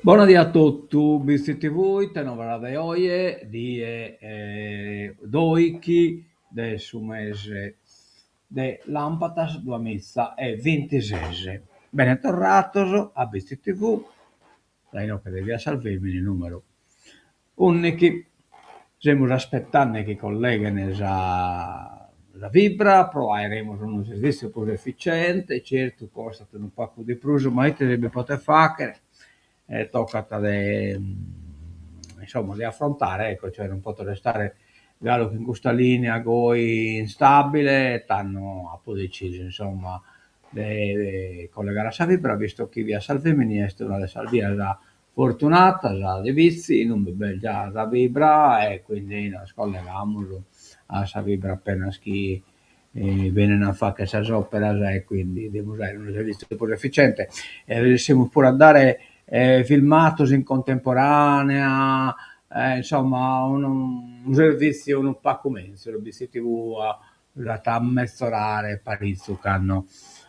Buonasera a tutti, visti TV, tenovra de oie, di doichi del su mese de Lampatas 2026. Bene tornato a visti TV, dai no che devi salvarmi il numero. Unici, stiamo aspettando che collegano la Vibra, proveremo un servizio più efficiente, certo costa un po' di più, ma deve poter fare. Tocca insomma di affrontare, ecco, cioè non potrà restare gallo che in questa linea goi instabile, tanno a poi deciso insomma di collegare a Savibra, visto che via Salvemini è una delle salvie già fortunata, già di vizi, non bel già da Vibra e quindi nos colleghiamo a Savibra appena chi viene a fare queste opere e quindi devo usare un servizio più efficiente e riusciamo pure a dare filmatos in contemporanea, insomma un servizio un po' come se lo BCTV a mezz'orare Parizzo che hanno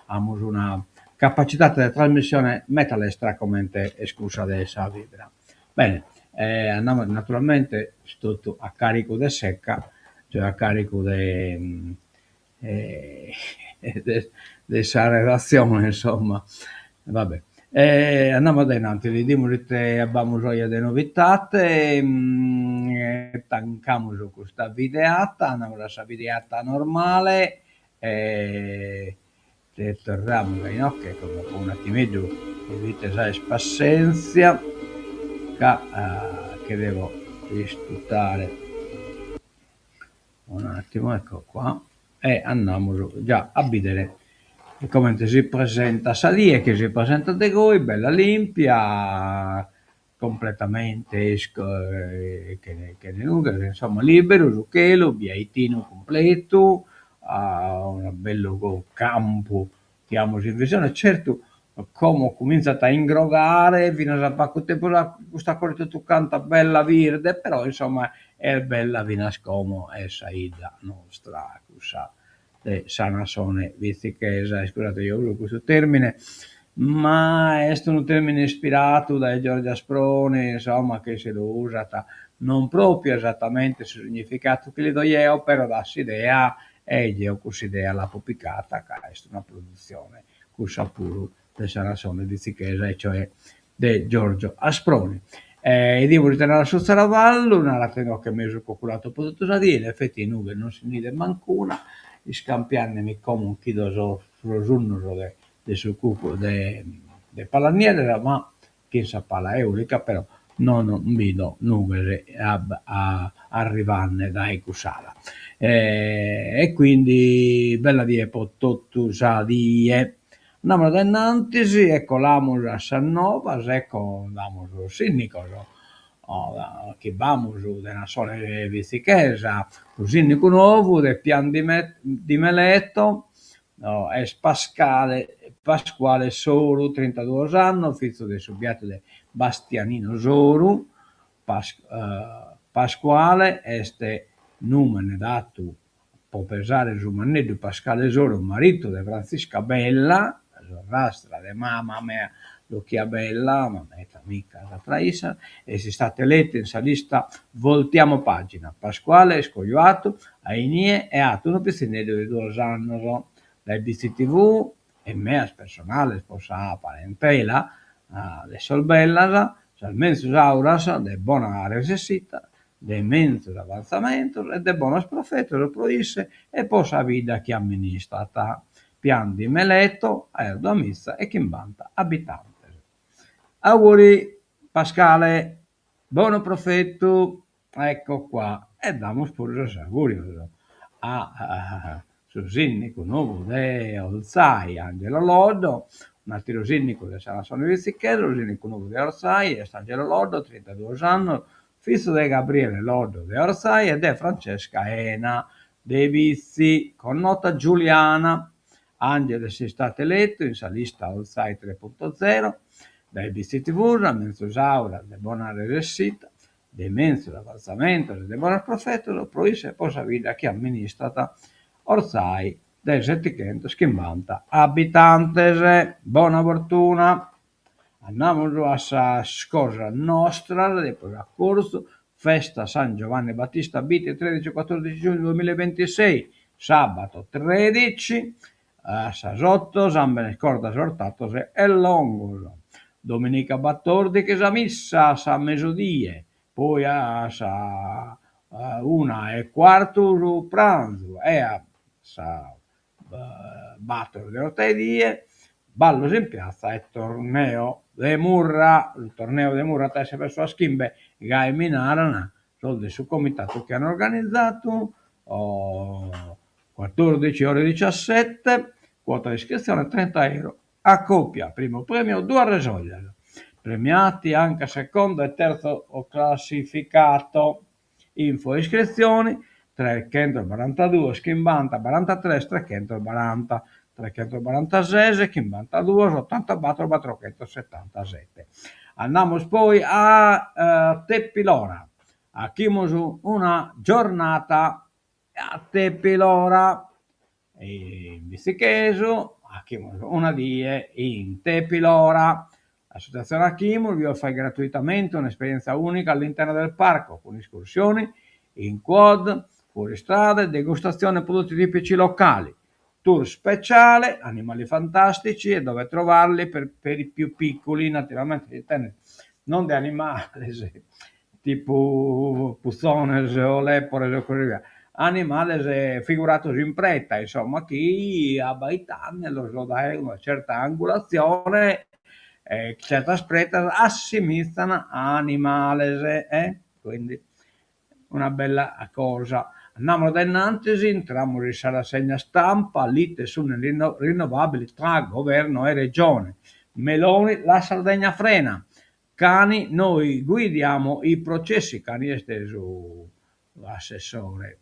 una capacità di trasmissione metalestra come esclusa da essa vibra. Bene, andiamo naturalmente tutto a carico di secca, cioè a carico di essa relazione, insomma, vabbè. Andiamo avanti, vediamo che abbiamo gioia di novità, tancamos questa videata, andiamo alla videata normale, torniamo no? Che come un attimino evite già pazienza, che devo risputare un attimo, ecco qua, e andiamo già a vedere come si presenta Salie, che si presenta De Goi, bella limpia, completamente insomma libero, Zucchello, biaitino completo, un bello campo, chiamo in visione, certo come comincia a ingrogare, fino a poco tempo questa cosa tu canta bella verde, però insomma è bella vina scomo e saida nostra, cusa Sanasone Vizzichesa, scusate io uso questo termine, ma è un termine ispirato da Giorgio Asproni, insomma, che se lo usa non proprio esattamente il significato che gli do io, però dà idea e io questa idea la pubblicata, che è una produzione con sapuro del Sanasone Vizzichesa, e cioè di Giorgio Asproni. E devo ritenere su Saravallo, una rateno che mi sono calcolato potuto dire, in effetti nube non si nide mancuna, scampiarmi come un chido sullo de sul cupo de palaniere, ma chi sa pala eolica, però non vedo nuvole arrivarne da Ecusala. E quindi bella die potottu sa die. Andiamo da Nantisi, ecco l'amos a San Novas, ecco l'amos sinnico, che vamos della sole Vizzichesa, un sinnico nuovo del pian di Meleto, no, è Pasquale Soru, 32 anni, figlio del subbiato di Bastianino Soru, Pasquale, este numene dato può pesare su manneggio Pasquale Soru, marito di Francisca Bella, rastra di mamma mia, lo Bella, ma meta mica la traisa, e si state eletto in lista voltiamo pagina. Pasquale è scogliato, a Inie e ha un piscinello di 2 anni, dai BCTV e me personale sposa parentela, le solbellas, salmensus auras, de bona resessita, de mensus avanzamentos e de bonos profetos proisse e posa vida che amministrata pian di Meleto, Erdo Amizza e Chimbanta abitante. Auguri Pascale, buon profetto, ecco qua, e damos pure los augurios sul sindaco nuovo de Orsai, Angelo Loddo, un altro sindaco di San Antonio di Sicchero, il sindaco nuovo di Orsai è Angelo Loddo, 32 anni, figlio di Gabriele Loddo di Orsai ed è Francesca Ena dei Vizi, con nota Giuliana. Angelo è stato eletto in salista Orsai 3.0 dai Vizi TV, la mensusaura de buona resita, de mensu l'avanzamento de buona profetto, lo proisse posa vida che amministrata Orsai del 750 abitantes. Buona fortuna. Andiamo a sa cosa nostra, dopo a corso, festa San Giovanni Battista Biti 13-14 giugno 2026, sabato 13, a Sasotto, San Benescorda Sortatos e Longos. Domenica 14 sa missa a San Mesodie, poi a sa 1:15 su pranzo e a sa battere le ortadie, ballo in piazza e torneo de Murra. Il torneo de Murra si è messo a schimbe Gai Minarana, soldi sul comitato che hanno organizzato, 14 ore 17, quota di iscrizione 30 euro a coppia, primo premio 2 resoglie, premiati anche secondo e terzo classificato. Info e iscrizioni 342 schimbanta 43 340 346 schimbantadue 84 477. Andiamo poi a Teppilora, a Chimosu una giornata a Teppilora in Vistichesu, a Chimosu una die in Teppilora. L'associazione Achimur vi offre gratuitamente un'esperienza unica all'interno del parco con escursioni in quad, fuoristrada, degustazione di prodotti tipici locali, tour speciale, animali fantastici e dove trovarli per i più piccoli, naturalmente non di animali tipo puzzones o lepores o così via, animali figuratos in pretta, insomma, chi ha baitane lo dà una certa angolazione, certa spretta assimizzano animales, quindi una bella cosa. Andiamo da Nantesi, entriamo in sala segna stampa, lite sulle rinnovabili tra governo e regione. Meloni, la Sardegna frena. Cani, noi guidiamo i processi, Cani esteso l'assessore.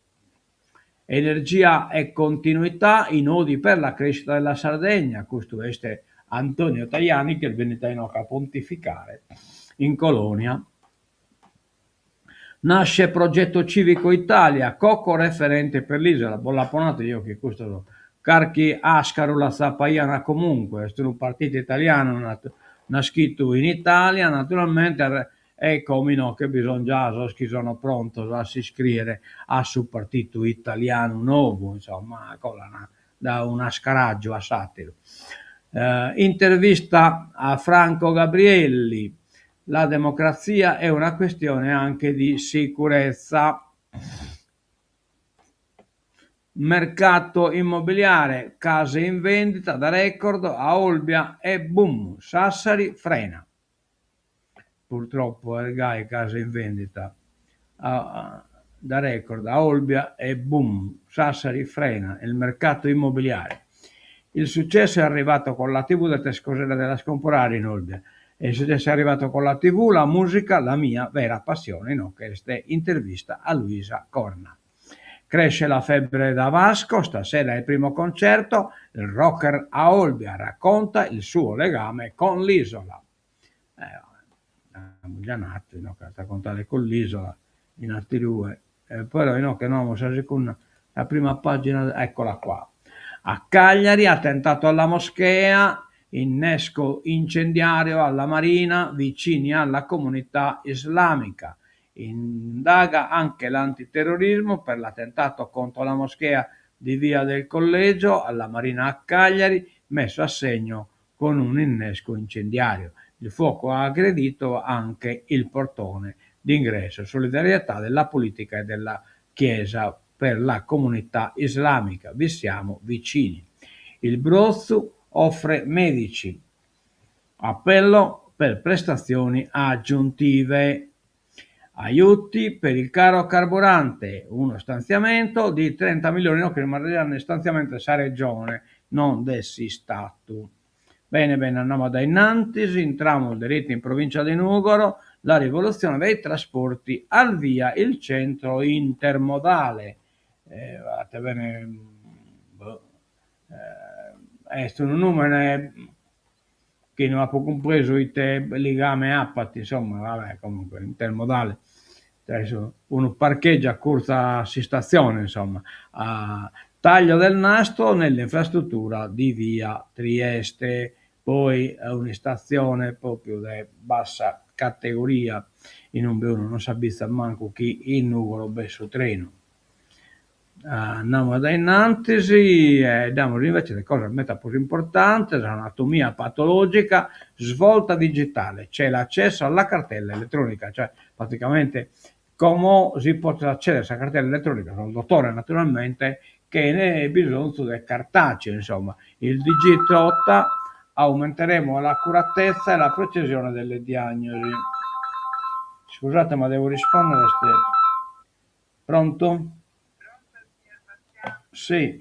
Energia e continuità, i nodi per la crescita della Sardegna, questo è Antonio Tajani che viene a pontificare in Colonia. Nasce Progetto Civico Italia, Cocco referente per l'isola, bollaponate io che questo Carchi Ascaru la Sapaiana comunque, è un partito italiano nascito in Italia, naturalmente è come no, che bisogna già, che sono pronto a si iscrivere a su partito italiano nuovo, insomma, da un ascaraggio a satiro. Intervista a Franco Gabrielli. La democrazia è una questione anche di sicurezza. Mercato immobiliare, case in vendita da record a Olbia e boom, Sassari frena. Purtroppo Ergai case in vendita da record a Olbia e boom, Sassari frena il mercato immobiliare. Il successo è arrivato con la TV del Tescosera della Scomporare in Olbia. E il successo è arrivato con la TV, la musica, la mia vera passione, no? Che è intervista a Luisa Corna. Cresce la febbre da Vasco, stasera è il primo concerto, il rocker a Olbia racconta il suo legame con l'isola. Abbiamo già nato, no? Che raccontare con l'isola, in altri due. Poi no, che no, con la prima pagina, eccola qua. A Cagliari, attentato alla moschea, innesco incendiario alla Marina, vicini alla comunità islamica. Indaga anche l'antiterrorismo per l'attentato contro la moschea di Via del Collegio alla Marina a Cagliari, messo a segno con un innesco incendiario. Il fuoco ha aggredito anche il portone d'ingresso. Solidarietà della politica e della Chiesa per la comunità islamica. Vi siamo vicini. Il Brozzo offre medici. Appello per prestazioni aggiuntive. Aiuti per il caro carburante, uno stanziamento di 30 milioni che rimarranno in stanziamento sa regione, non dessi Stato. Bene, bene, andiamo da innanzi, entriamo diritto in provincia di Nuoro, la rivoluzione dei trasporti al via il centro intermodale. Guardate bene, boh, sono numeri che non ha compreso il legame appalti, insomma, vabbè, comunque intermodale. Adesso uno parcheggia a corsa si stazione, insomma, a taglio del nastro nell'infrastruttura di via Trieste, poi è una stazione proprio di bassa categoria, in un uno non si abbizza manco chi in Nuvolo besso treno. Andiamo da innanzi e diamo invece le cose meta più importanti, l'anatomia patologica, svolta digitale, c'è l'accesso alla cartella elettronica, cioè praticamente come si può accedere alla cartella elettronica, sono il dottore naturalmente che ne ha bisogno del cartaceo, insomma, il Digitotta aumenteremo l'accuratezza e la precisione delle diagnosi. Scusate ma devo rispondere a ste... Pronto? Sì.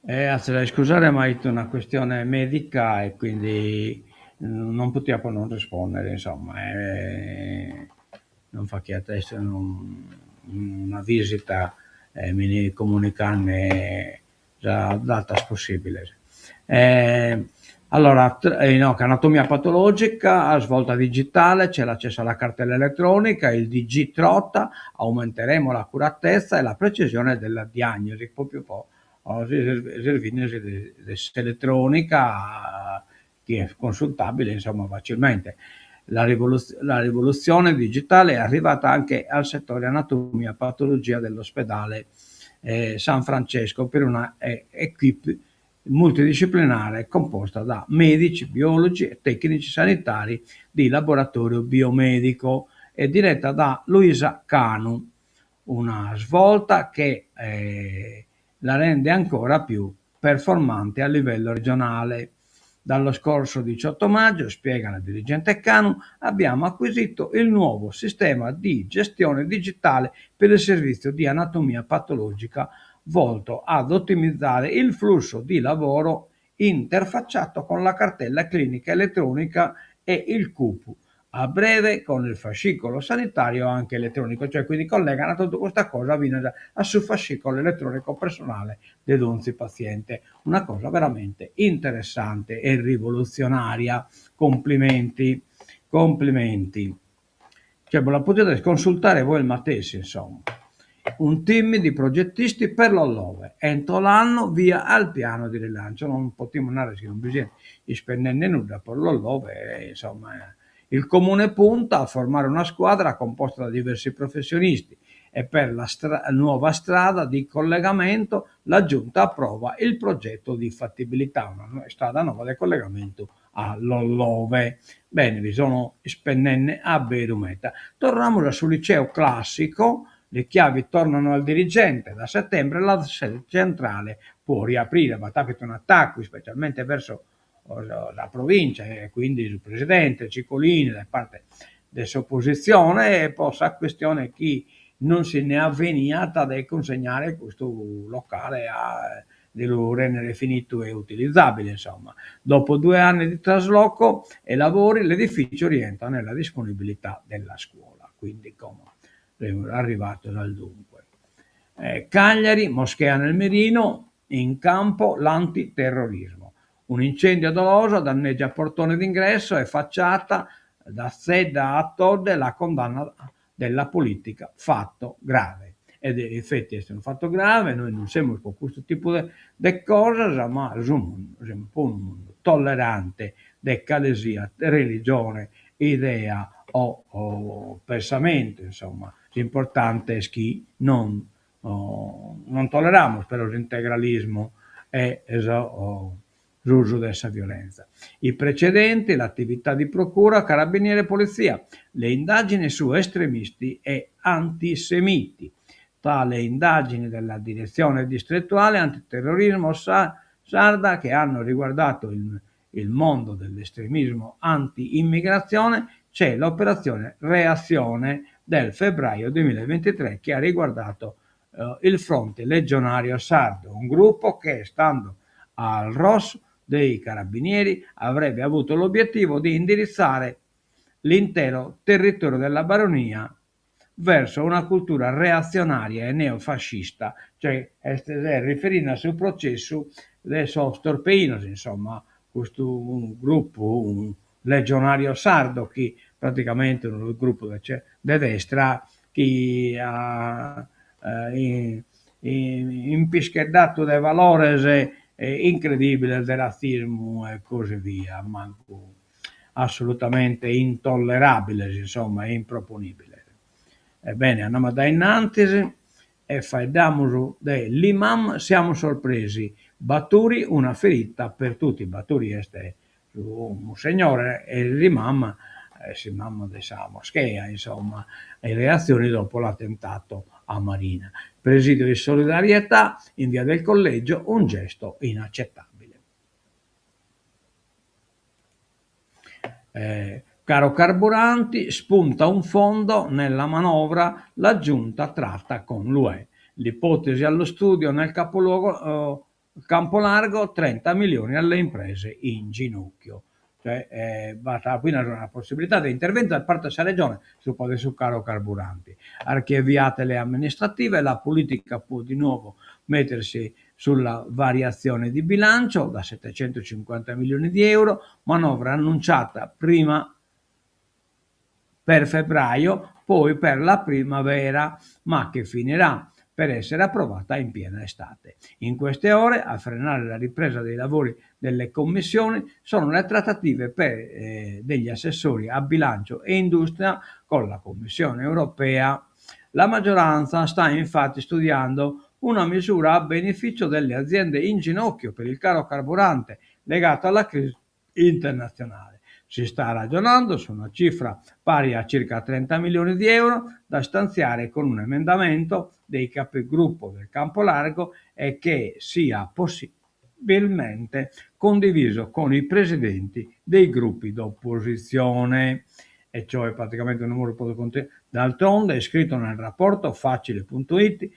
Scusare, ma è una questione medica e quindi non potevo non rispondere, insomma. Non fa che adesso una visita mi ne comunicarne già data possibile. Eh, allora, no, che anatomia patologica, a svolta digitale, c'è l'accesso alla cartella elettronica, il DG Trotta, aumenteremo l'accuratezza e la precisione della diagnosi, proprio oggi servizio di elettronica che è consultabile insomma facilmente. La rivoluzione digitale è arrivata anche al settore anatomia e patologia dell'ospedale San Francesco per una equipe multidisciplinare composta da medici, biologi e tecnici sanitari di laboratorio biomedico e diretta da Luisa Canu, una svolta che la rende ancora più performante a livello regionale. Dallo scorso 18 maggio, spiega la dirigente Canu, abbiamo acquisito il nuovo sistema di gestione digitale per il servizio di anatomia patologica volto ad ottimizzare il flusso di lavoro interfacciato con la cartella clinica elettronica e il CUPU, a breve con il fascicolo sanitario anche elettronico, cioè quindi collegano tutta questa cosa viene a sul fascicolo elettronico personale di Donzi paziente, una cosa veramente interessante e rivoluzionaria. Complimenti, complimenti. Cioè, la potete consultare voi il matessi, insomma. Un team di progettisti per l'Ollove. Entro l'anno via al piano di rilancio. Non potremo andare, non bisogna spendere nulla per l'Ollove, insomma. Il comune punta a formare una squadra composta da diversi professionisti e per la nuova strada di collegamento la giunta approva il progetto di fattibilità, una strada nuova di collegamento all'Ollove. Bene, vi sono spennenne a Berumeta. Torniamo sul liceo classico, le chiavi tornano al dirigente, da settembre la sede centrale può riaprire, ma capita un attacco specialmente verso la provincia e quindi il presidente Cicolini da parte dell'opposizione e possa questione chi non se ne è avveniata di consegnare questo locale a dello rendere finito e utilizzabile, insomma. Dopo 2 anni di trasloco e lavori, l'edificio rientra nella disponibilità della scuola, quindi come arrivato dal dunque. Cagliari, Moschea nel Mirino, in campo l'antiterrorismo. Un incendio doloso danneggia portone d'ingresso e facciata da Zedda a Todde la condanna della politica, fatto grave. Ed in effetti è un fatto grave, noi non siamo con questo tipo di cose, ma siamo un mondo tollerante di calesia, religione, idea o pensamento, insomma. L'importante è che non tolleriamo però l'integralismo e l'uso della violenza. I precedenti, l'attività di procura, carabinieri e polizia, le indagini su estremisti e antisemiti. Tale indagini della direzione distrettuale antiterrorismo sarda che hanno riguardato il mondo dell'estremismo anti-immigrazione, c'è l'operazione Reazione del febbraio 2023 che ha riguardato il fronte legionario sardo, un gruppo che stando al ROS dei carabinieri avrebbe avuto l'obiettivo di indirizzare l'intero territorio della baronia verso una cultura reazionaria e neofascista, cioè riferita sul processo dei storpeinos, insomma, questo un gruppo, un legionario sardo che praticamente un gruppo di destra che ha impischeddato dei valori incredibili del razzismo e così via, manco assolutamente intollerabile, insomma, e improponibile. Ebbene, andiamo da innanzi e faiamo dell'imam, siamo sorpresi. Baturi, una ferita per tutti. Baturi è un signore e l'imam si mamma della moschea, insomma, e reazioni dopo l'attentato a Marina. Presidio di solidarietà in via del Collegio, un gesto inaccettabile. Caro carburanti, spunta un fondo nella manovra, la giunta tratta con l'UE. L'ipotesi allo studio nel capoluogo Campo Largo 30 milioni alle imprese in ginocchio. Cioè, qui una possibilità di intervento da parte della regione su caro carburanti. Archiviate le amministrative, la politica può di nuovo mettersi sulla variazione di bilancio da 750 milioni di euro, manovra annunciata prima per febbraio, poi per la primavera, ma che finirà per essere approvata in piena estate. In queste ore, a frenare la ripresa dei lavori delle commissioni, sono le trattative degli assessori a bilancio e industria con la Commissione europea. La maggioranza sta infatti studiando una misura a beneficio delle aziende in ginocchio per il caro carburante legato alla crisi internazionale. Si sta ragionando su una cifra pari a circa 30 milioni di euro da stanziare con un emendamento dei capigruppo del Campo Largo e che sia possibilmente condiviso con i presidenti dei gruppi d'opposizione. E ciò è praticamente un numero di contenuti. D'altronde è scritto nel rapporto facile.it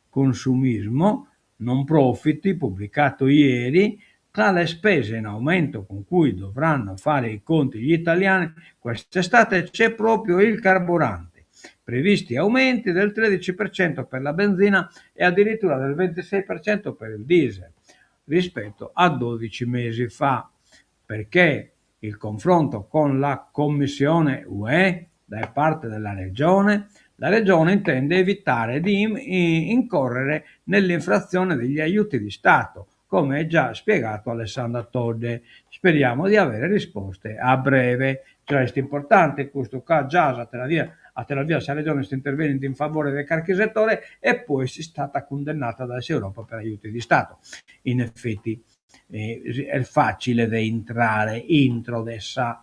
consumismo non profit pubblicato ieri. Tra le spese in aumento con cui dovranno fare i conti gli italiani quest'estate c'è proprio il carburante. Previsti aumenti del 13% per la benzina e addirittura del 26% per il diesel rispetto a 12 mesi fa, perché il confronto con la Commissione UE da parte della Regione, la Regione intende evitare di incorrere nell'infrazione degli aiuti di Stato, come già spiegato Alessandra Todde. Speriamo di avere risposte a breve. Cioè, è importante questo caso, già a Tel Aviv la Regione sta intervenendo in favore del carchi settore e poi si è stata condannata dall'Europa per aiuti di Stato. In effetti è facile da entrare entro questa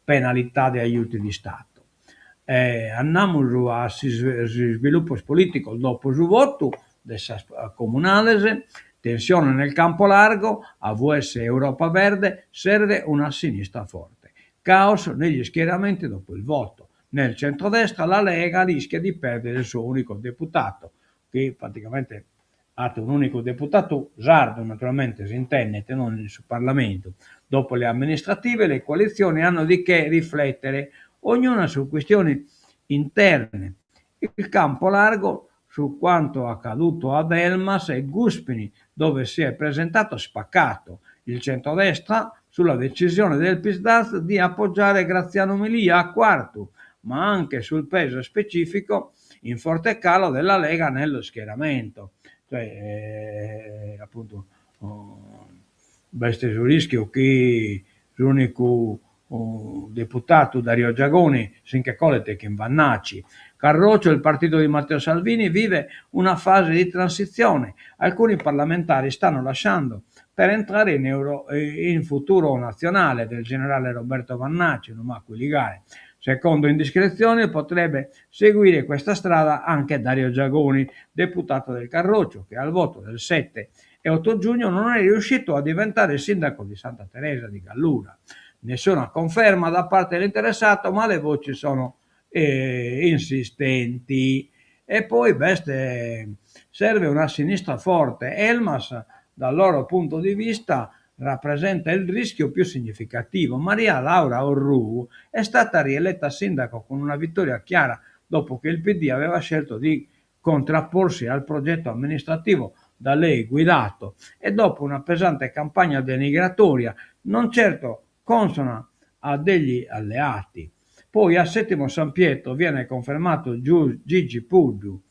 penalità di aiuti di Stato. Andiamo a sviluppo politico dopo il voto della comunale. Tensione nel campo largo, AVS Europa Verde, serve una sinistra forte. Caos negli schieramenti dopo il voto. Nel centrodestra la Lega rischia di perdere il suo unico deputato, che praticamente ha un unico deputato, sardo naturalmente, si intende, non nel suo Parlamento. Dopo le amministrative le coalizioni hanno di che riflettere, ognuna su questioni interne. Il campo largo su quanto accaduto ad Elmas e Guspini, dove si è presentato spaccato. Il centrodestra sulla decisione del PISDAS di appoggiare Graziano Melia a quarto, ma anche sul peso specifico in forte calo della Lega nello schieramento. Cioè, appunto, veste sul rischio che l'unico deputato Dario Giagoni, sinche colete che in Vannaci, Carroccio, il partito di Matteo Salvini, vive una fase di transizione. Alcuni parlamentari stanno lasciando per entrare in futuro nazionale del generale Roberto Vannaci, non ha cui ligare. Secondo indiscrezioni potrebbe seguire questa strada anche Dario Giagoni, deputato del Carroccio, che al voto del 7 e 8 giugno non è riuscito a diventare sindaco di Santa Teresa di Gallura. Nessuna conferma da parte dell'interessato, ma le voci sono insistenti. E poi serve una sinistra forte. Elmas, dal loro punto di vista, rappresenta il rischio più significativo. Maria Laura Orru è stata rieletta sindaco con una vittoria chiara dopo che il PD aveva scelto di contrapporsi al progetto amministrativo da lei guidato e dopo una pesante campagna denigratoria, non certo consona a degli alleati. Poi a Settimo San Pietro viene confermato Gigi Puddu,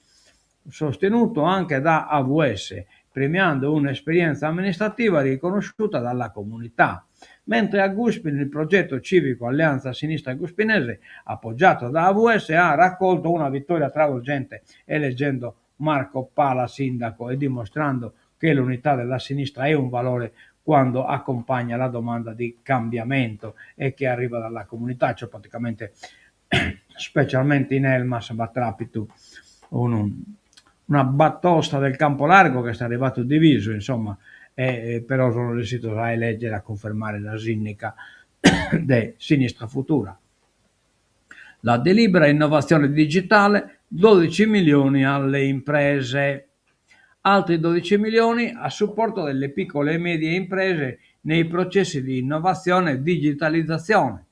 sostenuto anche da AVS, premiando un'esperienza amministrativa riconosciuta dalla comunità, mentre a Guspini il progetto civico Alleanza Sinistra Guspinese, appoggiato da AVS, ha raccolto una vittoria travolgente, eleggendo Marco Pala sindaco e dimostrando che l'unità della sinistra è un valore quando accompagna la domanda di cambiamento e che arriva dalla comunità, cioè praticamente specialmente in Elmas Batrapitu una battosta del campo largo che sta arrivato diviso, insomma, però sono riuscito a eleggere, a confermare la sindaca di Sinistra Futura. La delibera innovazione digitale, 12 milioni alle imprese. altri 12 milioni a supporto delle piccole e medie imprese nei processi di innovazione e digitalizzazione.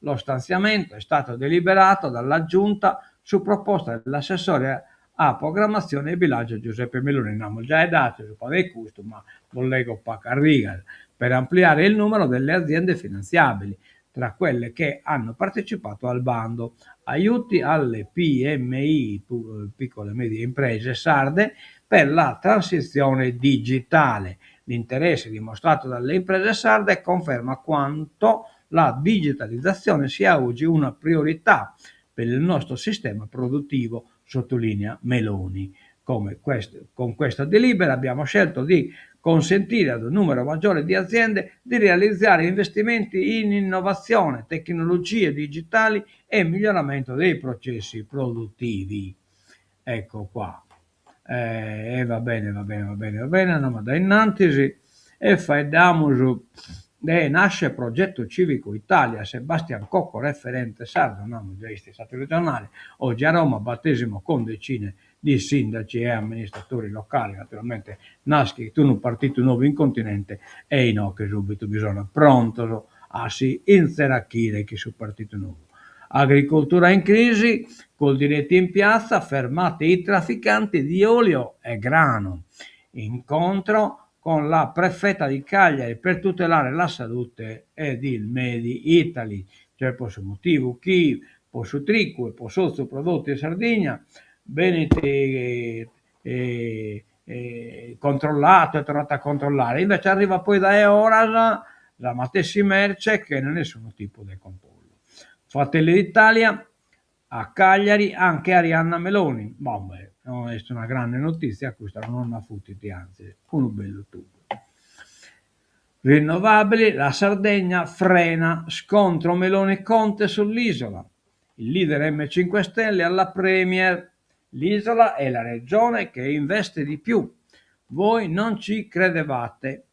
Lo stanziamento è stato deliberato dalla Giunta su proposta dell'assessore a programmazione e bilancio Giuseppe Meloni. Abbiamo già dato un po' di costo, ma volevo riga per ampliare il numero delle aziende finanziabili, tra quelle che hanno partecipato al bando. Aiuti alle PMI, piccole e medie imprese sarde, per la transizione digitale. L'interesse dimostrato dalle imprese sarde conferma quanto la digitalizzazione sia oggi una priorità per il nostro sistema produttivo, sottolinea Meloni. Con questa delibera abbiamo scelto di consentire ad un numero maggiore di aziende di realizzare investimenti in innovazione, tecnologie digitali e miglioramento dei processi produttivi. Ecco qua. Va bene, andiamo da innanzi e facciamo nasce Progetto Civico Italia, Sebastian Cocco, referente sardo, giornalisti stati regionali, oggi a Roma, battesimo con decine di sindaci e amministratori locali, naturalmente nasce tu un partito nuovo in continente e no che subito bisogna pronto a si inseracchire che sul partito nuovo. Agricoltura in crisi, col diretti in piazza, fermate i trafficanti di olio e grano. Incontro con la prefetta di Cagliari per tutelare la salute ed il Made Italy. Cioè, posso motivo chi, posso tricco e posso prodotti in Sardegna, venite controllato, è tornato a controllare. Invece arriva poi da Eoras la matessi merce che non è nessun tipo di controllo. Fratelli d'Italia a Cagliari anche Arianna Meloni. Vabbè, è una grande notizia, questa non ha futtiti, anzi, un bello tutto. Rinnovabili, la Sardegna frena, scontro Meloni-Conte sull'isola. Il leader M5 Stelle alla Premier. L'isola è la regione che investe di più. Voi non ci credevate.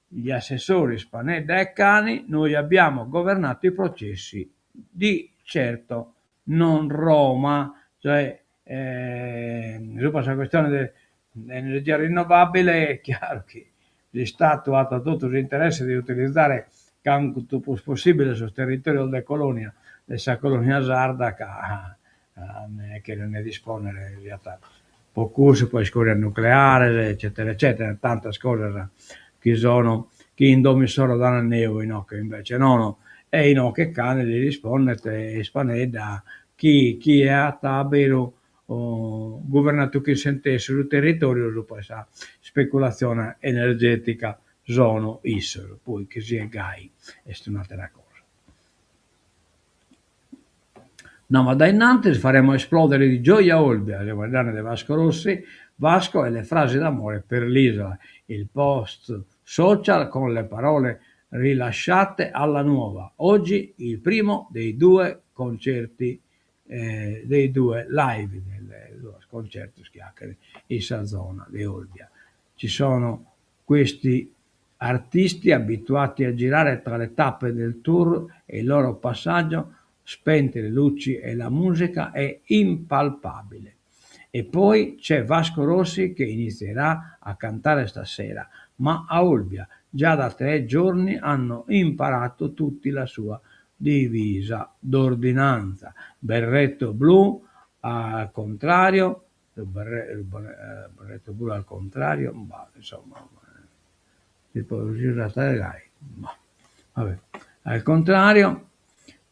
Gli assessori Spanedda e Cani, noi abbiamo governato i processi, di certo non Roma, cioè su questa questione dell'energia rinnovabile è chiaro che lo Stato ha tutto l'interesse di utilizzare quanto possibile sul territorio della colonia, della colonia sarda, che non ne dispone in realtà. Poco si può scorrere nucleare, eccetera, eccetera, tante cose che sono, che in domi solo danno neo, no, che invece no, e no, che cane li risponde e spanedda, chi è a tabero, governato che sentesse sul territorio, su questa speculazione energetica sono isero, poi che sia gai, è un'altra cosa. No, ma da innanzi faremo esplodere di gioia Olbia, le guardiane di Vasco Rossi, Vasco e le frasi d'amore per l'isola, il post social con le parole rilasciate alla nuova. Oggi il primo dei due concerti, dei due live, dei due concerti schiacchiere in Sazona di Olbia. Ci sono questi artisti abituati a girare tra le tappe del tour e il loro passaggio, spente le luci e la musica è impalpabile. E poi c'è Vasco Rossi che inizierà a cantare stasera, ma a Olbia già da 3 giorni hanno imparato tutti la sua divisa d'ordinanza. Berretto blu al contrario, il berretto blu al contrario, insomma, vabbè. Al contrario,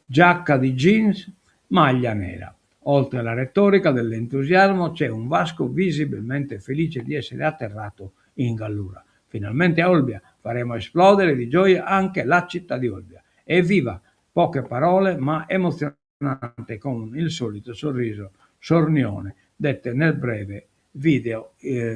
giacca di jeans, maglia nera. Oltre alla retorica dell'entusiasmo c'è un Vasco visibilmente felice di essere atterrato in Gallura. Finalmente a Olbia faremo esplodere di gioia anche la città di Olbia. Evviva! Poche parole ma emozionante, con il solito sorriso sornione dette nel breve video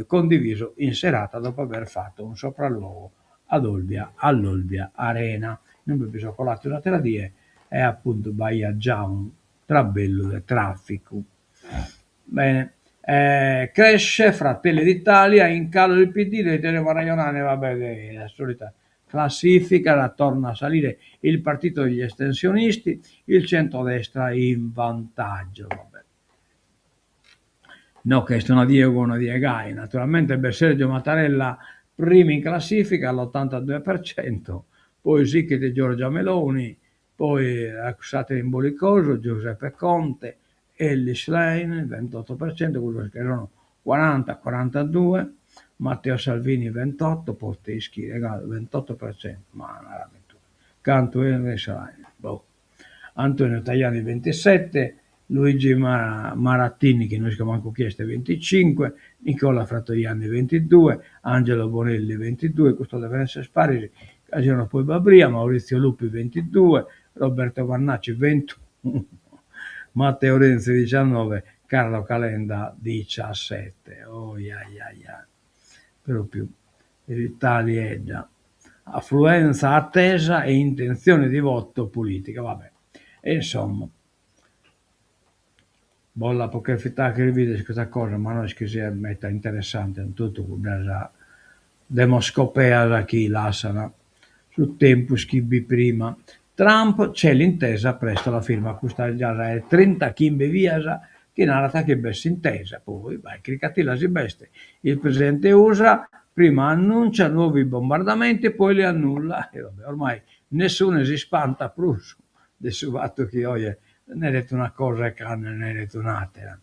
condiviso in serata dopo aver fatto un sopralluogo ad Olbia, all'Olbia Arena. Non vi sono colati una teradie e appunto Bahia già un trabello del traffico. Bene, cresce Fratelli d'Italia, in calo del PD, le tenevo regionale, vabbè, la solita classifica, la torna a salire il partito degli estensionisti, il centrodestra in vantaggio. Vabbè. No, che sono Diego, una Diegai. Naturalmente per Sergio Mattarella primi in classifica all'82%, poi Sicchi di Giorgia Meloni, poi accusate in Bolicoso, Giuseppe Conte, Ellis Lane, 28%, quello che erano 40-42, Matteo Salvini 28, Potteschi 28%, ma una avventura. Canto e Salvini, boh. Antonio Tajani 27, Luigi Marattini, che noi siamo anche chiesto 25, Nicola Frattoianni 22, Angelo Bonelli 22, questo deve essere Sparisi, Casino poi Babria, Maurizio Lupi 22, Roberto Vannacci 21, Matteo Renzi 19, Carlo Calenda 17. Oh, proprio l'Italia, affluenza attesa e intenzione di voto politica, vabbè. E insomma, bolla poche fitta che rivide questa cosa, ma non è che sia meta interessante in tutto questa demoscopea da chi lasciano sul tempo scrivi prima. Trump c'è l'intesa presto la firma, questa già è 30 chimbe via che narrata che bessa intesa, poi vai cricati la si beste. Il presidente USA prima annuncia nuovi bombardamenti e poi li annulla e vabbè, ormai nessuno si spanta più del fatto che oggi ne ha detto una cosa e canne ne ha detto un'altra.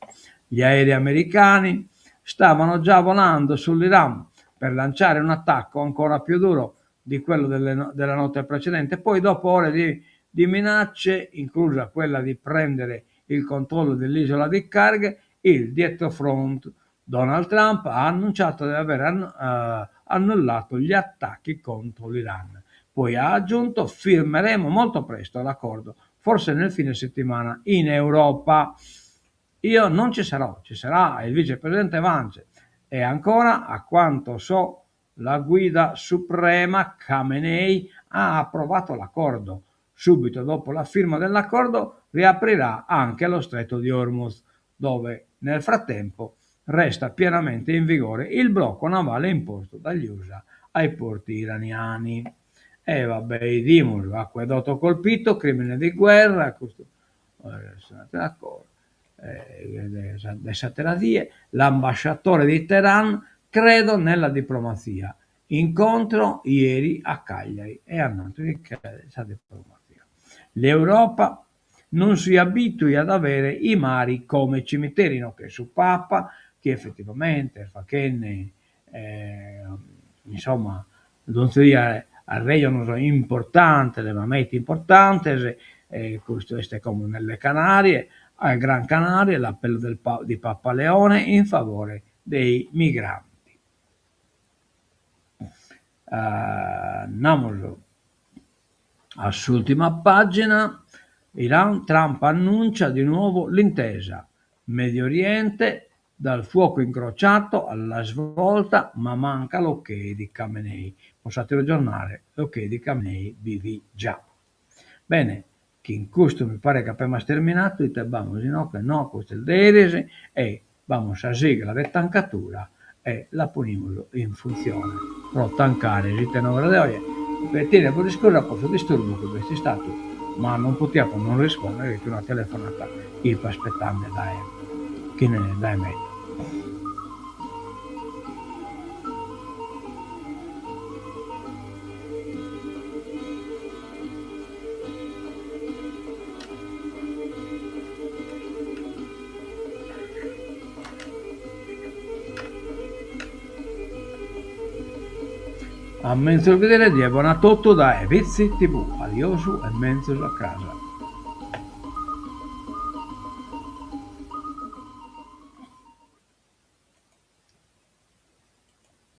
Gli aerei americani stavano già volando sull'Iran per lanciare un attacco ancora più duro di quello della notte precedente. Poi dopo ore di minacce, inclusa quella di prendere il controllo dell'isola di Karg, il dietro front Donald Trump ha annunciato di aver annullato gli attacchi contro l'Iran. Poi ha aggiunto: firmeremo molto presto l'accordo, forse nel fine settimana in Europa. Io non ci sarò, ci sarà il vicepresidente Vance e ancora, a quanto so, la guida suprema Khamenei ha approvato l'accordo. Subito dopo la firma dell'accordo riaprirà anche lo stretto di Hormuz, dove nel frattempo resta pienamente in vigore il blocco navale imposto dagli USA ai porti iraniani. E vabbè, i Dimos, acquedotto colpito, crimine di guerra, questo, d'accordo. L'ambasciatore di Teheran, credo nella diplomazia. Incontro ieri a Cagliari e hanno detto che crede nella diplomazia. L'Europa non si abitui ad avere i mari come cimiteri, no? Che su Papa, che effettivamente fa che insomma, non si dice arreglano importante, le mameti importanti, questo è come nelle Canarie, al Gran Canaria, l'appello di Papa Leone in favore dei migranti. Andiamo a sull'ultima pagina. Iran, Trump annuncia di nuovo l'intesa. Medio Oriente, dal fuoco incrociato alla svolta, ma manca l'ok di Khamenei. Possiate aggiornare l'ok di Khamenei vivi già. Bene, che in questo mi pare che abbiamo terminato, e vamos no, che no, questo è il derese, e vamos a seguire la tancatura e la ponimos in funzione. Però tancare, si tenore di oggi, per tenere per discorrere posso disturbo che questo è stato, ma non potevo non rispondere che una telefonata il aspettando che ne dai meglio. A mezzo vedere di buonatotto da Evizi TV, adiosu e mezzo a casa.